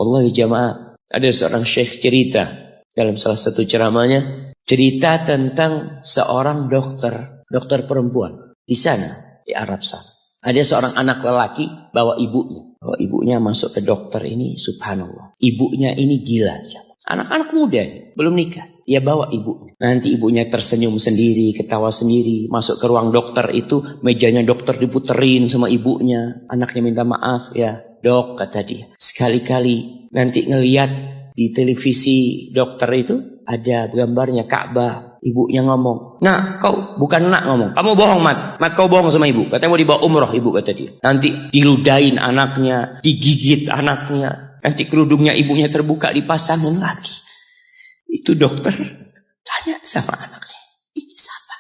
Wallahi jamaah, ada seorang syekh cerita dalam salah satu ceramahnya, cerita tentang seorang dokter perempuan di sana, di Arab sana. Ada seorang anak lelaki bawa ibunya masuk ke dokter ini, subhanallah. Ibunya ini gila. Anak-anak muda, belum nikah. Dia bawa ibunya. Nanti ibunya tersenyum sendiri, ketawa sendiri. Masuk ke ruang dokter itu, mejanya dokter diputerin sama ibunya. Anaknya minta maaf, ya dok, kata dia. Sekali-kali nanti ngeliat di televisi dokter itu, ada gambarnya Ka'bah. Ibunya ngomong, nak kau, bukan nak ngomong, kamu bohong Mat kau bohong sama ibu. Katanya mau dibawa umroh ibu, kata dia. Nanti diludahin anaknya, digigit anaknya. Nanti kerudungnya ibunya terbuka, dipasangin lagi. Itu dokter tanya sama anaknya, ini siapa?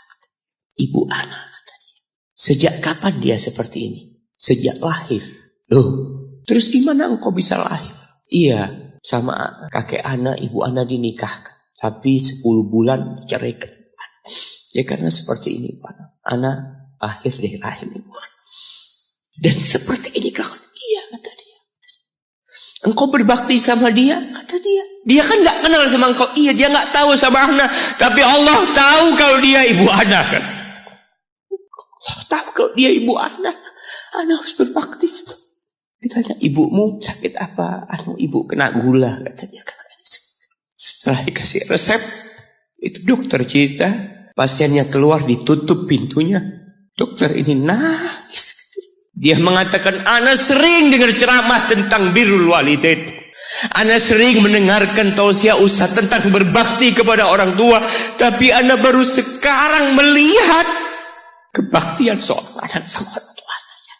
Ibu anak, kata dia. Sejak kapan dia seperti ini? Sejak lahir. Loh, terus gimana engkau bisa lahir? Iya, sama kakek anak, ibu anak dinikahkan. Tapi 10 bulan diceraikan. Ya karena seperti ini, Pak. Anak lahir dari rahim ibu. Dan seperti ini kelakuan. Iya, kata dia. Engkau berbakti sama dia, kata dia. Dia kan gak kenal sama engkau. Iya, dia gak tahu sama anak. Tapi Allah tahu kalau dia ibu anak. Allah tahu kalau dia ibu anak. Anak harus berbakti. Ditanya, ibumu sakit apa? Ibu kena gula, kata dia. Setelah dikasih resep, itu dokter cerita, pasiennya keluar ditutup pintunya. Dokter ini nangis. Dia mengatakan, ana sering dengar ceramah tentang birrul walidain. Ana sering mendengarkan tausiah ustaz tentang berbakti kepada orang tua. Tapi ana baru sekarang melihat kebaktian seorang anak sama orang tuanya.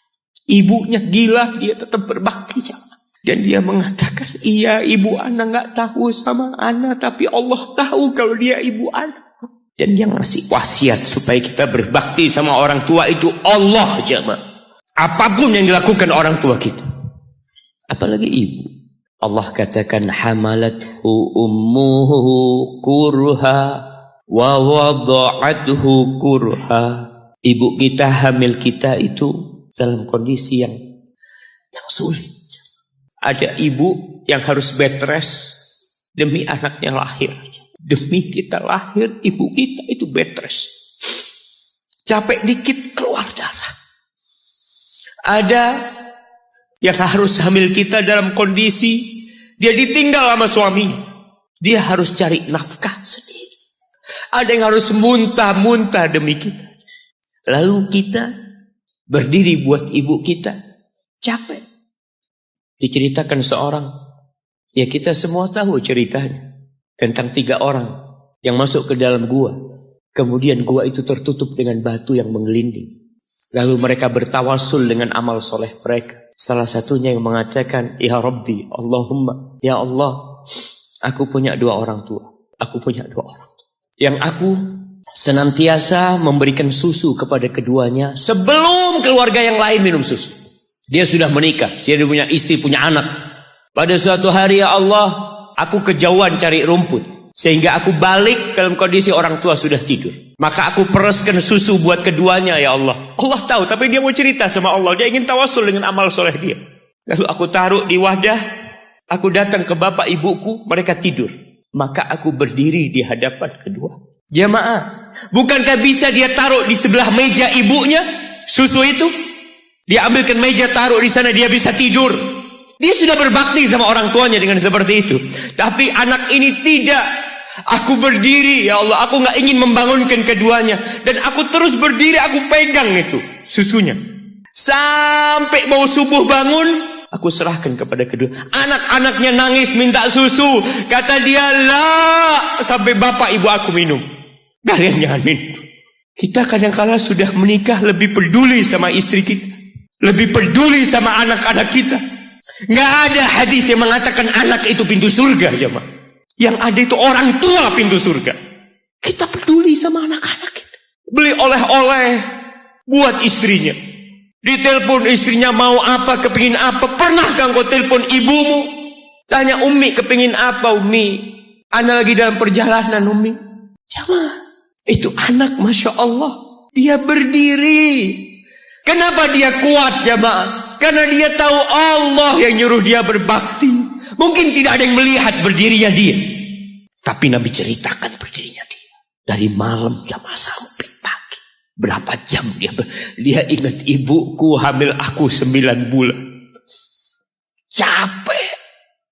Ibunya gila, dia tetap berbakti. Dan dia mengatakan, iya ibu anak gak tahu sama anak, tapi Allah tahu kalau dia ibu anak. Dan yang ngasih wasiat supaya kita berbakti sama orang tua itu Allah, jemaah. Apapun yang dilakukan orang tua kita, apalagi ibu. Allah katakan, hamalathu ummuhu kurha wa wada'athu kurha. Ibu kita, hamil kita itu dalam kondisi yang sulit. Ada ibu yang harus bed rest demi anaknya lahir. Demi kita lahir, ibu kita itu bed rest. Capek dikit keluar darah. Ada yang harus hamil kita dalam kondisi dia ditinggal sama suaminya. Dia harus cari nafkah sendiri. Ada yang harus muntah-muntah demi kita. Lalu kita berdiri buat ibu kita, capek. Diceritakan seorang, ya kita semua tahu ceritanya, tentang 3 orang yang masuk ke dalam gua. Kemudian gua itu tertutup dengan batu yang menggelinding. Lalu mereka bertawasul dengan amal soleh mereka. Salah satunya yang mengatakan, ya Rabbi, Allahumma, ya Allah, aku punya 2 orang tua. Aku punya 2 orang tua. Yang aku senantiasa memberikan susu kepada keduanya sebelum keluarga yang lain minum susu. Dia sudah menikah, dia punya istri, punya anak. Pada suatu hari, ya Allah, aku kejauhan cari rumput. Sehingga aku balik dalam kondisi orang tua sudah tidur. Maka aku pereskan susu buat keduanya, ya Allah. Allah tahu, tapi dia mau cerita sama Allah. Dia ingin tawasul dengan amal soleh dia. Lalu aku taruh di wadah. Aku datang ke bapak ibuku, mereka tidur. Maka aku berdiri di hadapan kedua. Jamaah, bukankah bisa dia taruh di sebelah meja ibunya susu itu? Dia ambilkan meja, taruh di sana, dia bisa tidur. Dia sudah berbakti sama orang tuanya dengan seperti itu. Tapi anak ini tidak. Aku berdiri, ya Allah, aku gak ingin membangunkan keduanya. Dan aku terus berdiri, aku pegang itu susunya. Sampai mau subuh bangun, aku serahkan kepada kedua. Anak-anaknya nangis minta susu. Kata dia, lah, sampai bapak ibu aku minum. Kalian jangan minum. Kita kadang-kala sudah menikah lebih peduli sama istri kita. Lebih peduli sama anak-anak kita. Nggak ada hadis yang mengatakan anak itu pintu surga, jemaah. Yang ada itu orang tua pintu surga. Kita peduli sama anak-anak kita. Beli oleh-oleh buat istrinya. Ditelepon istrinya mau apa, kepingin apa. Pernahkah engkau telepon ibumu? Tanya, Umi kepingin apa, Umi? Ana lagi dalam perjalanan, Umi. Jemaah, itu anak, Masya Allah. Dia berdiri. Kenapa dia kuat, jemaah? Karena dia tahu Allah yang nyuruh dia berbakti. Mungkin tidak ada yang melihat berdirinya dia. Tapi Nabi ceritakan berdirinya dia. Dari malam jamaah sampai pagi. Berapa jam dia ingat, ibuku hamil aku 9 bulan. Capek.